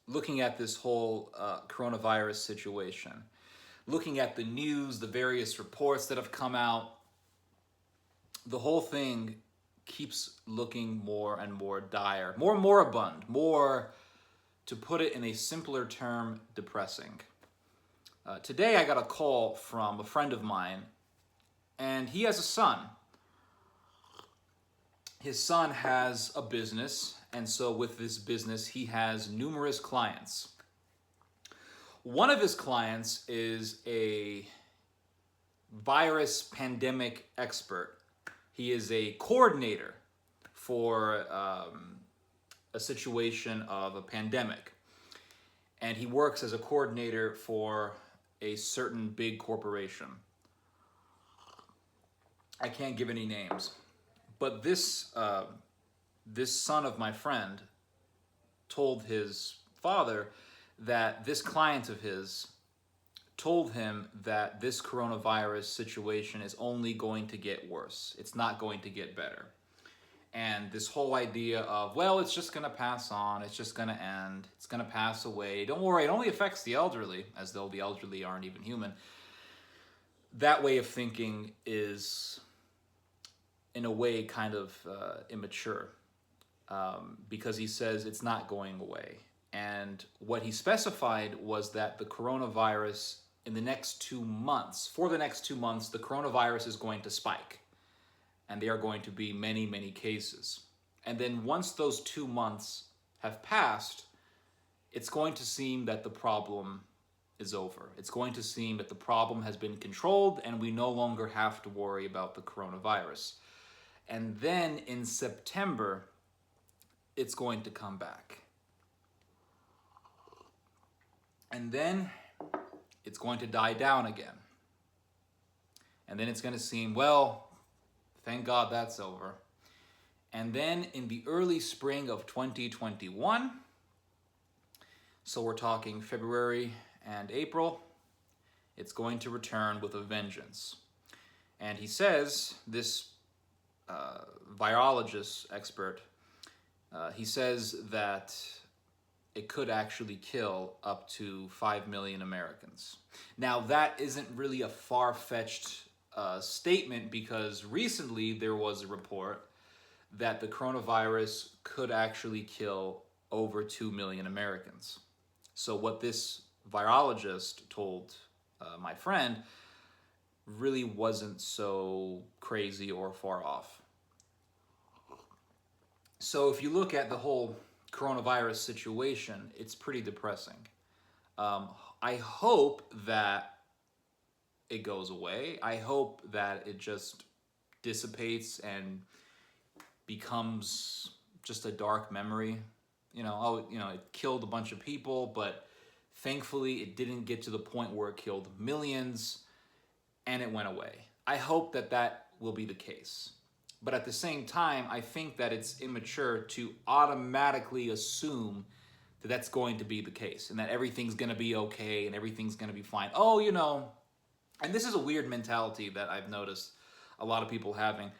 looking at this whole coronavirus situation, looking at the news, the various reports that have come out, the whole thing keeps looking more and more dire, more moribund, more, to put it in a simpler term, depressing. Today I got a call from a friend of mine, and he has a son. His son has a business, and so with this business, he has numerous clients. One of his clients is a virus pandemic expert. He is a coordinator for a situation of a pandemic. And he works as a coordinator for a certain big corporation. I can't give any names. But this son of my friend told his father that this client of his told him that this coronavirus situation is only going to get worse. It's not going to get better. And this whole idea of, well, it's just going to pass on, it's just going to end, it's going to pass away. Don't worry, it only affects the elderly, as though the elderly aren't even human. That way of thinking is, in a way, kind of immature, because he says it's not going away. And what he specified was that the coronavirus in the next 2 months, for the next 2 months, the coronavirus is going to spike. And there are going to be many, many cases. And then once those 2 months have passed, it's going to seem that the problem is over. It's going to seem that the problem has been controlled and we no longer have to worry about the coronavirus. And then in September, it's going to come back. And then it's going to die down again. And then it's going to seem, well, thank God that's over. And then in the early spring of 2021, so we're talking February and April, it's going to return with a vengeance. And he says, this virologist expert, he says that it could actually kill up to 5 million Americans. Now, that isn't really a far-fetched statement, because recently there was a report that the coronavirus could actually kill over 2 million Americans. So what this virologist told my friend really wasn't so crazy or far off. So if you look at the whole coronavirus situation, it's pretty depressing. I hope that it goes away. I hope that it just dissipates and becomes just a dark memory. It killed a bunch of people, but thankfully it didn't get to the point where it killed millions and it went away. I hope that that will be the case. But at the same time, I think that it's immature to automatically assume that that's going to be the case and that everything's going to be okay and everything's going to be fine. Oh, and this is a weird mentality that I've noticed a lot of people having.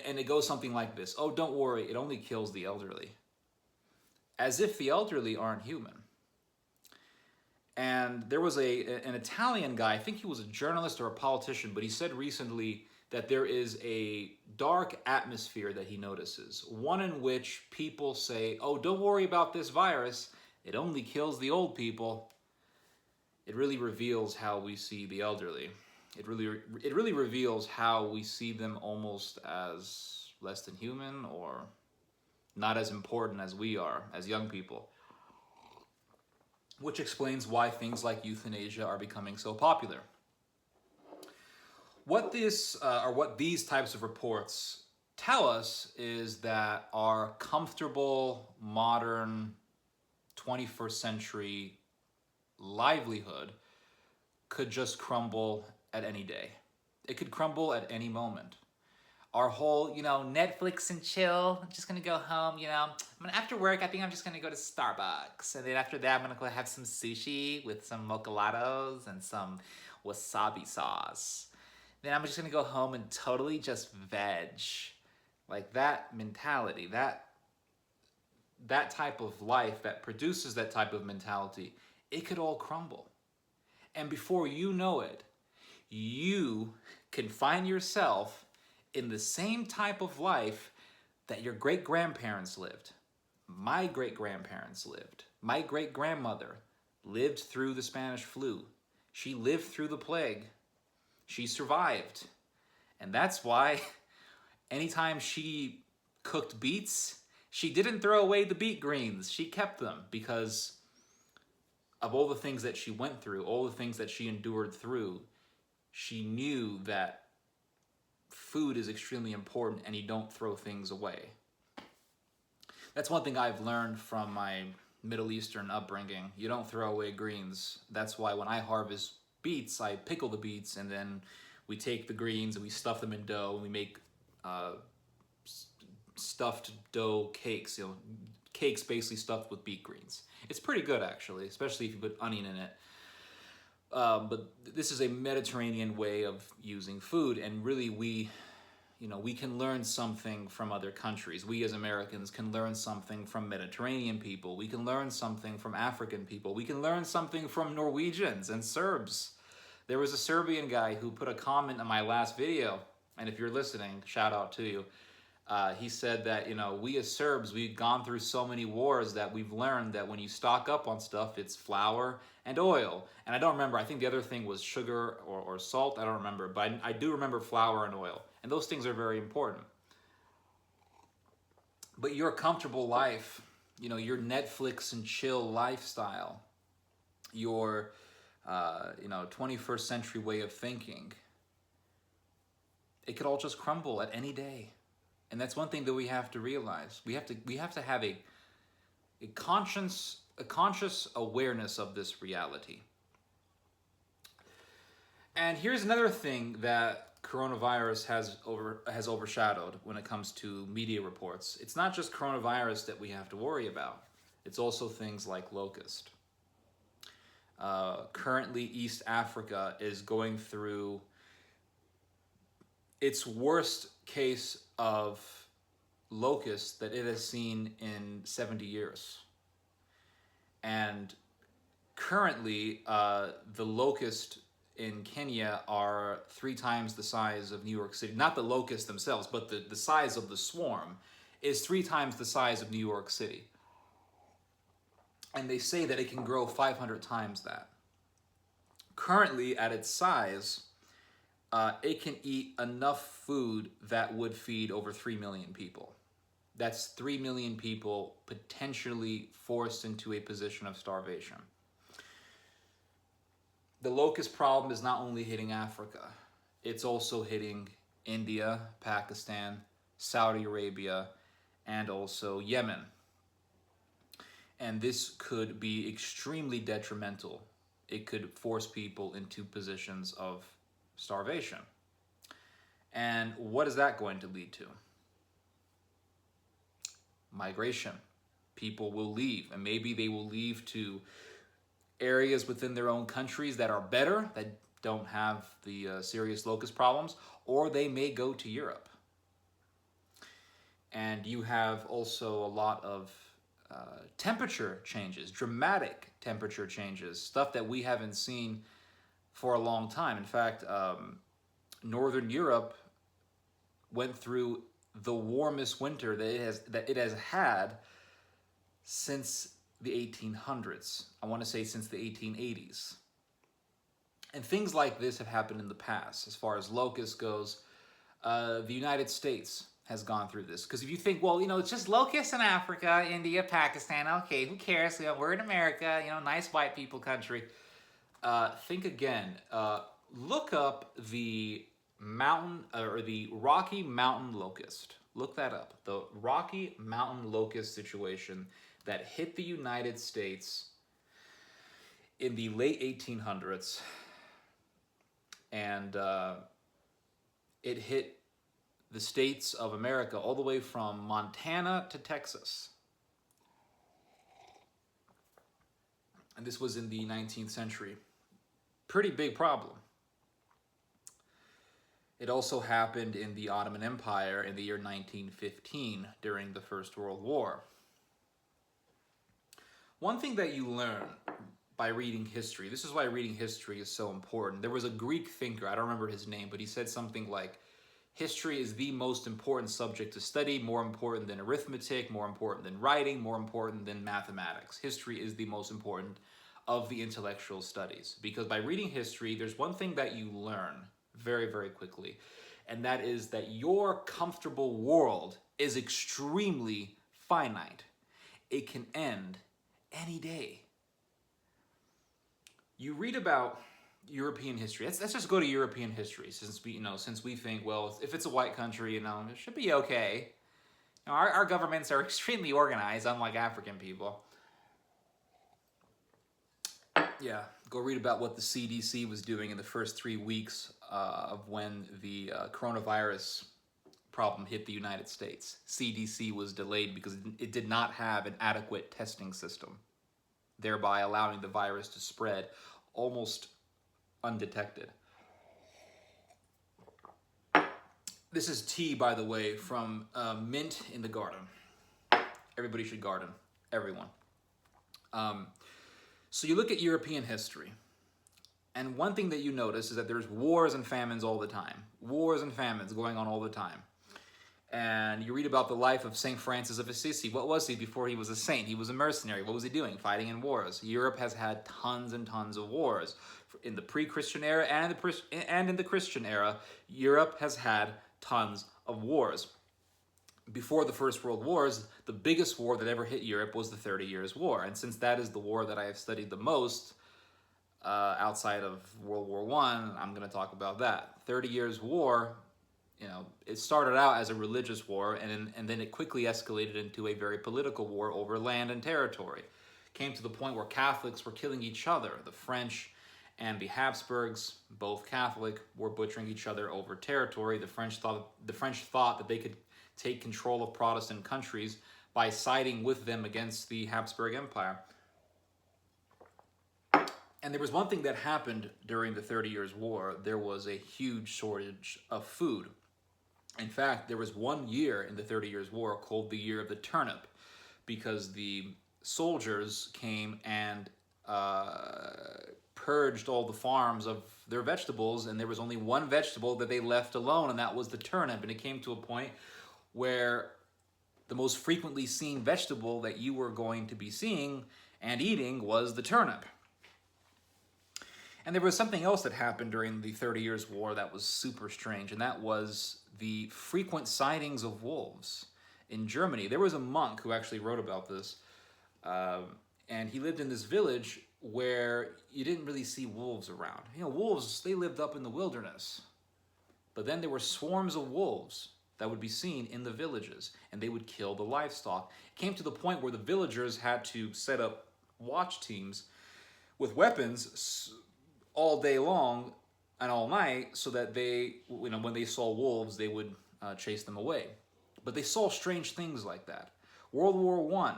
And it goes something like this. Oh, don't worry, it only kills the elderly. As if the elderly aren't human. And there was an Italian guy, I think he was a journalist or a politician, but he said recently that there is a dark atmosphere that he notices. One in which people say, oh, don't worry about this virus, it only kills the old people. It really reveals how we see the elderly. It really reveals how we see them almost as less than human, or not as important as we are as young people. Which explains why things like euthanasia are becoming so popular. What these types of reports tell us is that our comfortable, modern, 21st century livelihood could just crumble at any day. It could crumble at any moment. Our whole, Netflix and chill, I'm just gonna go home, after work, I think I'm just gonna go to Starbucks. And then after that, I'm gonna go have some sushi with some mochalatos and some wasabi sauce. Then I'm just gonna go home and totally just veg. Like that mentality, that type of life that produces that type of mentality, it could all crumble. And before you know it, you can find yourself in the same type of life that your great-grandparents lived. My great-grandparents lived. My great-grandmother lived through the Spanish flu. She lived through the plague. She survived. And that's why anytime she cooked beets, she didn't throw away the beet greens. She kept them because of all the things that she went through, all the things that she endured through. She knew that food is extremely important and you don't throw things away. That's one thing I've learned from my Middle Eastern upbringing. You don't throw away greens. That's why when I harvest beets, I pickle the beets, and then we take the greens and we stuff them in dough, and we make stuffed dough cakes. Cakes basically stuffed with beet greens. It's pretty good, actually, especially if you put onion in it. But this is a Mediterranean way of using food, and really we can learn something from other countries. We as Americans can learn something from Mediterranean people. We can learn something from African people. We can learn something from Norwegians and Serbs. There was a Serbian guy who put a comment on my last video, and if you're listening, shout out to you. He said that, we as Serbs, we've gone through so many wars that we've learned that when you stock up on stuff, it's flour and oil. And I don't remember, I think the other thing was sugar or salt, I don't remember, but I do remember flour and oil. And those things are very important. But your comfortable life, your Netflix and chill lifestyle, your 21st century way of thinking, it could all just crumble at any day. And that's one thing that we have to realize. We have to have a conscious awareness of this reality. And here's another thing that coronavirus has overshadowed when it comes to media reports. It's not just coronavirus that we have to worry about. It's also things like locust. Currently, East Africa is going through its worst case of locust that it has seen in 70 years. And currently, the locust in Kenya are 3 times the size of New York City. Not the locusts themselves, but the size of the swarm is 3 times the size of New York City. And they say that it can grow 500 times that. Currently, at its size, it can eat enough food that would feed over 3 million people. That's 3 million people potentially forced into a position of starvation. The locust problem is not only hitting Africa, it's also hitting India, Pakistan, Saudi Arabia, and also Yemen. And this could be extremely detrimental. It could force people into positions of starvation. And what is that going to lead to? Migration. People will leave, and maybe they will leave to areas within their own countries that are better, that don't have the serious locust problems, or they may go to Europe. And you have also a lot of temperature changes, dramatic temperature changes, stuff that we haven't seen for a long time. In fact, Northern Europe went through the warmest winter that it has had since the 1800s. I want to say since the 1880s. And things like this have happened in the past. As far as locusts goes, the United States has gone through this. Because if you think, well, it's just locusts in Africa, India, Pakistan, okay, who cares? We're in America, nice white people country. Think again. Look up the mountain or the Rocky Mountain locust. Look that up. The Rocky Mountain locust situation that hit the United States in the late 1800s. And it hit the states of America all the way from Montana to Texas. And this was in the 19th century. Pretty big problem. It also happened in the Ottoman Empire in the year 1915 during the First World War. One thing that you learn by reading history, this is why reading history is so important. There was a Greek thinker, I don't remember his name, but he said something like, history is the most important subject to study, more important than arithmetic, more important than writing, more important than mathematics. History is the most important of the intellectual studies. Because by reading history, there's one thing that you learn very, very quickly, and that is that your comfortable world is extremely finite. It can end any day. You read about European history. Let's just go to European history, since we think, well, if it's a white country, it should be okay. Our governments are extremely organized, unlike African people. Yeah, go read about what the CDC was doing in the first 3 weeks of when the coronavirus problem hit the United States. CDC was delayed because it did not have an adequate testing system, thereby allowing the virus to spread almost undetected. This is tea, by the way, from Mint in the Garden. Everybody should garden. Everyone. So you look at European history, and one thing that you notice is that there's wars and famines all the time. Wars and famines going on all the time. And you read about the life of St. Francis of Assisi. What was he before he was a saint? He was a mercenary. What was he doing? Fighting in wars. Europe has had tons and tons of wars. In the pre-Christian era and in the Christian era, Europe has had tons of wars. Before the First World Wars, the biggest war that ever hit Europe was the 30 Years' War. And since that is the war that I have studied the most, outside of World War I, I'm going to talk about that. 30 Years' War, it started out as a religious war, and then it quickly escalated into a very political war over land and territory. Came to the point where Catholics were killing each other. The French and the Habsburgs, both Catholic, were butchering each other over territory. The French thought that they could take control of Protestant countries by siding with them against the Habsburg Empire. And there was one thing that happened during the 30 Years' War. There was a huge shortage of food. In fact, there was 1 year in the 30 Years' War called the Year of the Turnip, because the soldiers came and purged all the farms of their vegetables, and there was only one vegetable that they left alone, and that was the turnip. And it came to a point where the most frequently seen vegetable that you were going to be seeing and eating was the turnip. And there was something else that happened during the 30 Years' War that was super strange, and that was the frequent sightings of wolves in Germany. There was a monk who actually wrote about this, and he lived in this village where you didn't really see wolves around. Wolves, they lived up in the wilderness. But then there were swarms of wolves that would be seen in the villages, and they would kill the livestock. It came to the point where the villagers had to set up watch teams with weapons all day long and all night, so that they, when they saw wolves, they would chase them away. But they saw strange things like that. World War I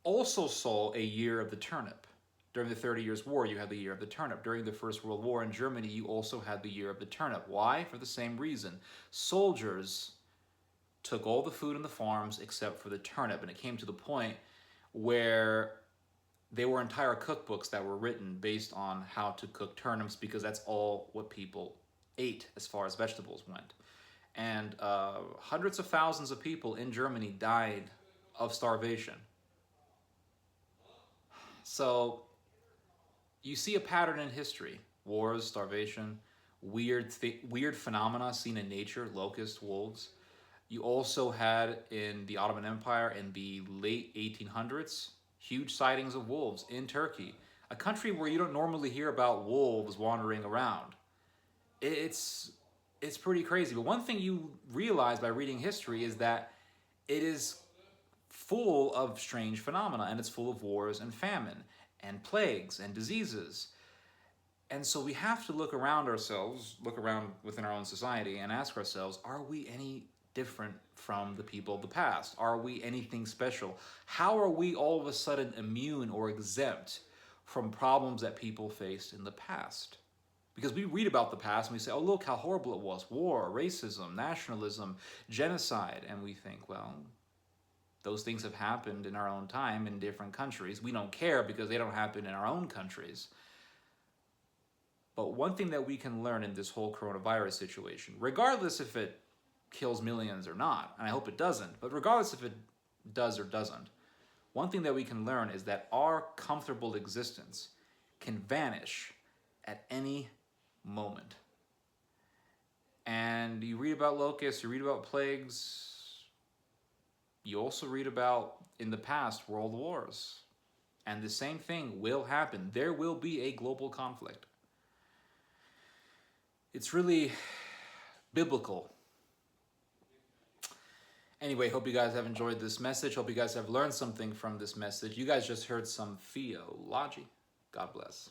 also saw a Year of the Turnip. During the 30 Years' War, you had the Year of the Turnip. During the First World War in Germany, you also had the Year of the Turnip. Why? For the same reason. Soldiers took all the food in the farms except for the turnip, and it came to the point where there were entire cookbooks that were written based on how to cook turnips, because that's all what people ate as far as vegetables went. And hundreds of thousands of people in Germany died of starvation. So you see a pattern in history: wars, starvation, weird phenomena seen in nature, locusts, wolves. You also had in the Ottoman Empire in the late 1800s, huge sightings of wolves in Turkey, a country where you don't normally hear about wolves wandering around. It's pretty crazy. But one thing you realize by reading history is that it is full of strange phenomena, and it's full of wars and famine and plagues and diseases. And so we have to look around within our own society and ask ourselves, are we any different from the people of the past? Are we anything special? How are we all of a sudden immune or exempt from problems that people faced in the past? Because we read about the past and we say, oh, look how horrible it was. War, racism, nationalism, genocide. And we think, well, Those things have happened in our own time in different countries. We don't care because they don't happen in our own countries. But one thing that we can learn in this whole coronavirus situation, regardless if it kills millions or not, and I hope it doesn't, but regardless if it does or doesn't, one thing that we can learn is that our comfortable existence can vanish at any moment. And you read about locusts, you read about plagues, you also read about, in the past, world wars. And the same thing will happen. There will be a global conflict. It's really biblical. Anyway, hope you guys have enjoyed this message. Hope you guys have learned something from this message. You guys just heard some theology. God bless.